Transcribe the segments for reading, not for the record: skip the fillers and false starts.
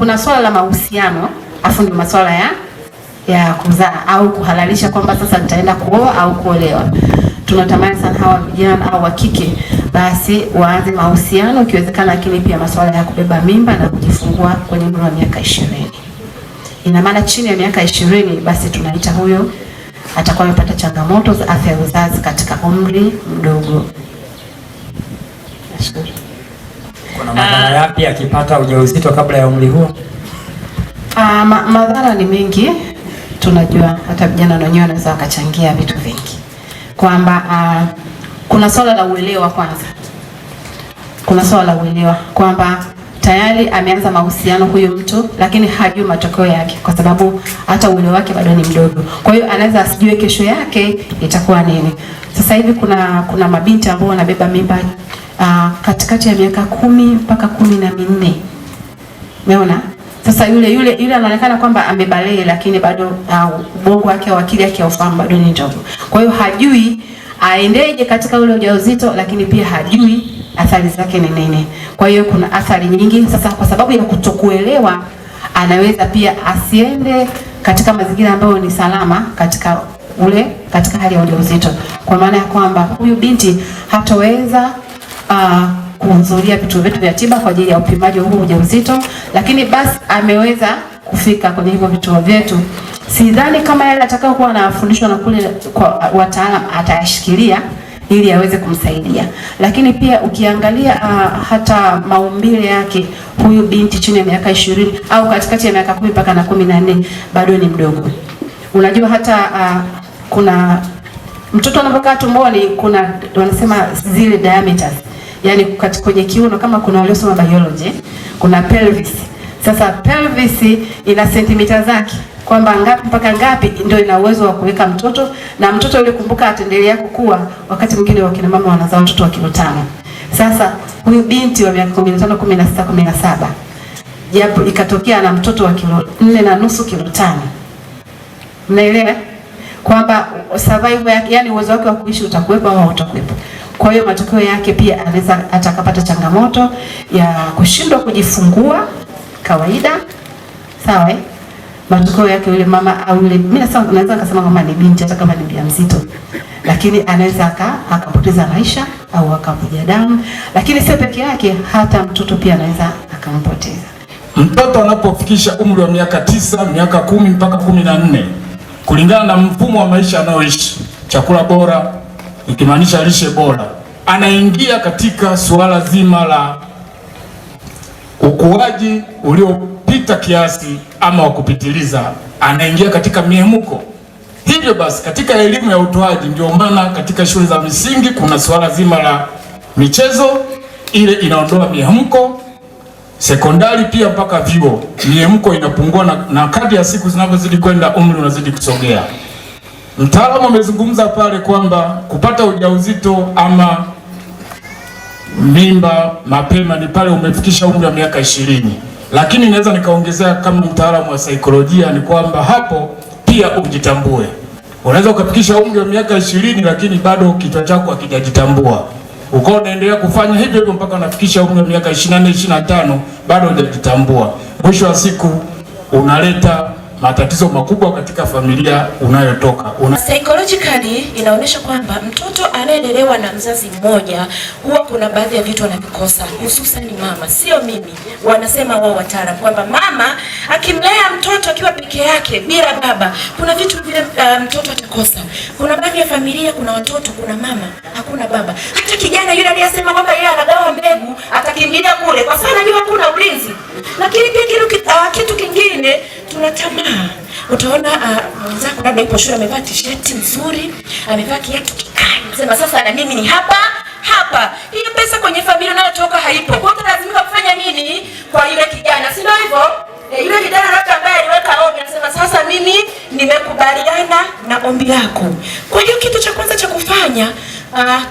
kuna swala la mahusiano, afu ndio masuala ya kuzaa au kuhalalisha kwamba sasa nitaenda kuoa au kuolewa. Tunatamani sana hawa vijana au wa kike basi waanze mahusiano ikiwezekana, lakini pia masuala ya kubeba mimba na kujifungua kwenye umri wa miaka 20. Ina maana chini ya miaka 20 basi tunaita huyo atakuwa amepata changamoto za afya ya uzazi katika umri mdogo. Nashukuru. Kuna madhara yapi akipata ujauzito kabla ya umri huo? Madhara ni mengi. Tunajua hata vijana wenyewe wanaweza wakachangia vitu vingi. Kwamba kuna swala la uelewa kwanza. Kuna swala la uelewa kwamba tayari ameanza mahusiano huyo mtu, lakini hajui matokeo yake kwa sababu hata uelewa wake bado ni mdogo. Kwa hiyo anaweza asijue kesho yake itakuwa nini. Sasa hivi kuna mabinti ambao wanabeba mimba katikati ya miaka 10 mpaka 14. Umeona? Sasa yule anaonekana kwamba amebalee, lakini bado ubongo wake au akili yake haufahamu, bado ni ndogo. Kwa hiyo hajui aendeje katika ule ujauzito, lakini pia hajui athari zake ni nini. Kwa hiyo kuna athari nyingi. Sasa kwa sababu ya kutokuelewa, anaweza pia asiende katika mazingira ambayo ni salama katika hali ya ujauzito. Kwa maana ya kwamba huyu binti hataweza kuhudhuria vituo vyetu vya tiba kwa ajili ya upimaji wa ujauzito, lakini basi ameweza kufika kwenye hivyo vituo vyetu. Sidhani kama yale atakayokuwa anafundishwa na kule kwa wataalamu atayashikilia ili aweze kumsaidia. Lakini pia ukiangalia hata maumbile yake, huyu binti chini ya miaka 20 au katikati ya miaka 10 mpaka na 14 bado ni mdogo. Unajua hata kuna mtoto anapokaa tumboni, kuna wanasema zile diameters, yani kwenye kiuno, kama kuna waliosoma biology, kuna pelvis. Sasa pelvis ina sentimita zake, kwamba ngapi mpaka ngapi ndio ina uwezo wa kuweka mtoto, na mtoto yule kumbuka ataendelea kukua. Wakati mwingine wakina mama wanazaa mtoto wa kilo 5. Sasa huyu binti wa miaka 15, 16, 17 japo ikatokea na mtoto wa kilo 4.5 kilo 5. Mnaelewa kwamba survival yake, yani uwezo wake wa kuishi utakuwepo au utakuwepo. Kwa hiyo matokeo yake pia anaweza atakapata changamoto ya kushindwa kujifungua kawaida. Sawa matokeo yake yule mama au yule, mimi naweza kusema kama ni binti hata kama ni mjamzito, lakini anaweza akapoteza maisha au akavuja damu. Lakini sio peke yake, hata mtoto pia anaweza akampoteza. Mtoto anapofikisha umri wa miaka 9, miaka 10 mpaka 14, kulingana na mfumo wa maisha anaoishi, chakula bora ikimaanisha lishe bora, anaingia katika suala zima la ukuaji uliopita kiasi ama wa kupitiliza, anaingia katika mihemko. Hivyo basi katika elimu ya utoaji, ndio maana katika shule za msingi kuna suala zima la michezo, ile inaondoa mihemko. Sekondari pia mpaka vyuo mihemko inapungua, na kadri ya siku zinavyozidi kwenda umri unazidi kusogea. Mtaalamu amezungumza pale kwamba kupata ujauzito ama mimba mapema ni pale umefikisha umri wa miaka 20. Lakini naweza nikaongezea kama mtaalamu wa saikolojia ni kwamba hapo pia ujitambue. Unaweza ukafikisha umri wa miaka 20 lakini bado kichwa chako hakijajitambua. Ukao unaendelea kufanya hivyo hivyo mpaka unafikisha umri wa miaka 24, 25 bado hujajitambua. Mwisho wa siku unaleta matatizo makubwa katika familia unayotoka. Psychologically inaonyesha kwamba mtoto anayelelewa na mzazi mmoja huwa kuna baadhi ya vitu anavikosa, hususan mama, sio mimi. Wanasema wao wataalamu kwamba mama akimlea mtoto akiwa peke yake bila baba, kuna vitu vile mtoto atakosa. Kuna baadhi ya familia, kuna watoto, kuna mama, hakuna baba. Hata kijana yule aliyesema kwamba yeye anagawa mbegu atakimbilia kule kwa sababu anajua kuna ulinzi. Lakini pia kitu kingine tuna tamaa. Utaona mwenzako labda yupo shule amevaa t-shirt nzuri, amevaa kiatu kikali. Sema sasa na mimi ni hapa. Hiyo pesa kwenye familia unayotoka haipo. Kwa hiyo lazima kufanya nini kwa yule kijana? Si ndio hivyo? Yule kijana labda ambaye aliweka ombi anasema sasa mimi nimekubaliana na ombi lako. Kwa hiyo kitu cha kwanza cha kufanya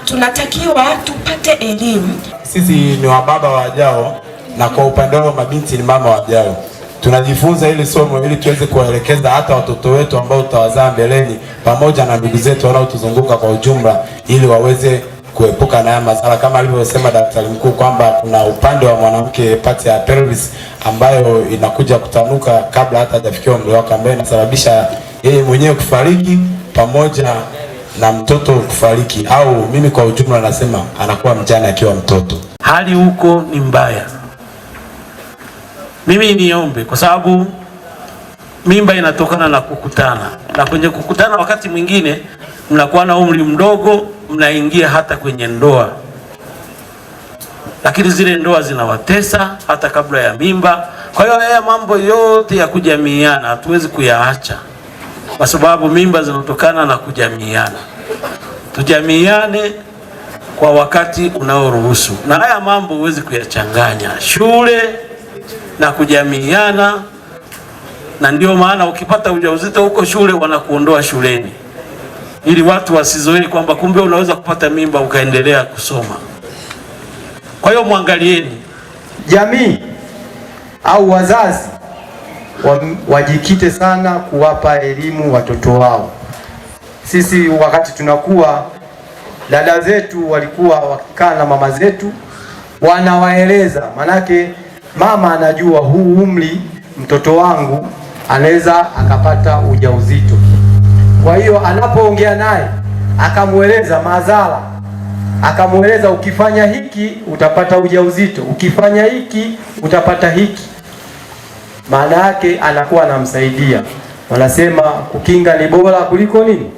tunatakiwa tupate elimu. Sisi ni wababa wajao, na kwa upande wao mabinti ni mama wajao. Tunajifunza ile somo ili tuweze kuwaelekeza hata watoto wetu ambao tutawazaa mbeleni, pamoja na ndugu zetu wanaotuzunguka kwa ujumla, ili waweze kuepuka na madhara kama alivyosema daktari mkuu kwamba kuna upande wa mwanamke pati ya pelvis ambayo inakuja kutanuka kabla hata hajafikia umri wake, ambayo inasababisha yeye mwenyewe kufariki pamoja na mtoto kufariki, au mimi kwa ujumla nasema anakuwa mjane akiwa mtoto. Hali huko ni mbaya. Mimi niombe, kwa sababu mimba inatokana na kukutana, na kwenye kukutana wakati mwingine mnakuwa na umri mdogo, mnaingia hata kwenye ndoa, lakini zile ndoa zinawatesa hata kabla ya mimba. Kwa hiyo haya mambo yote ya kujamiiana hatuwezi kuyaacha, kwa sababu mimba zinatokana na kujamiiana. Tujamiiane kwa wakati unaoruhusu, na haya mambo huwezi kuyachanganya, shule na kujamiiana. Na ndio maana ukipata ujauzito huko shule wanakuondoa shuleni, ili watu wasizoee kwamba kumbe unaweza kupata mimba ukaendelea kusoma. Kwa hiyo mwangalieni, jamii au wazazi wajikite sana kuwapa elimu watoto wao. Sisi wakati tunakuwa, dada zetu walikuwa wakikaa na mama zetu wanawaeleza, manake mama anajua huu umri mtoto wangu anaweza akapata ujauzito. Kwa hiyo anapoongea naye akamweleza madhara, akamweleza ukifanya hiki utapata ujauzito, ukifanya hiki utapata hiki, maana yake anakuwa anamsaidia. Wanasema kukinga ni bora kuliko nini?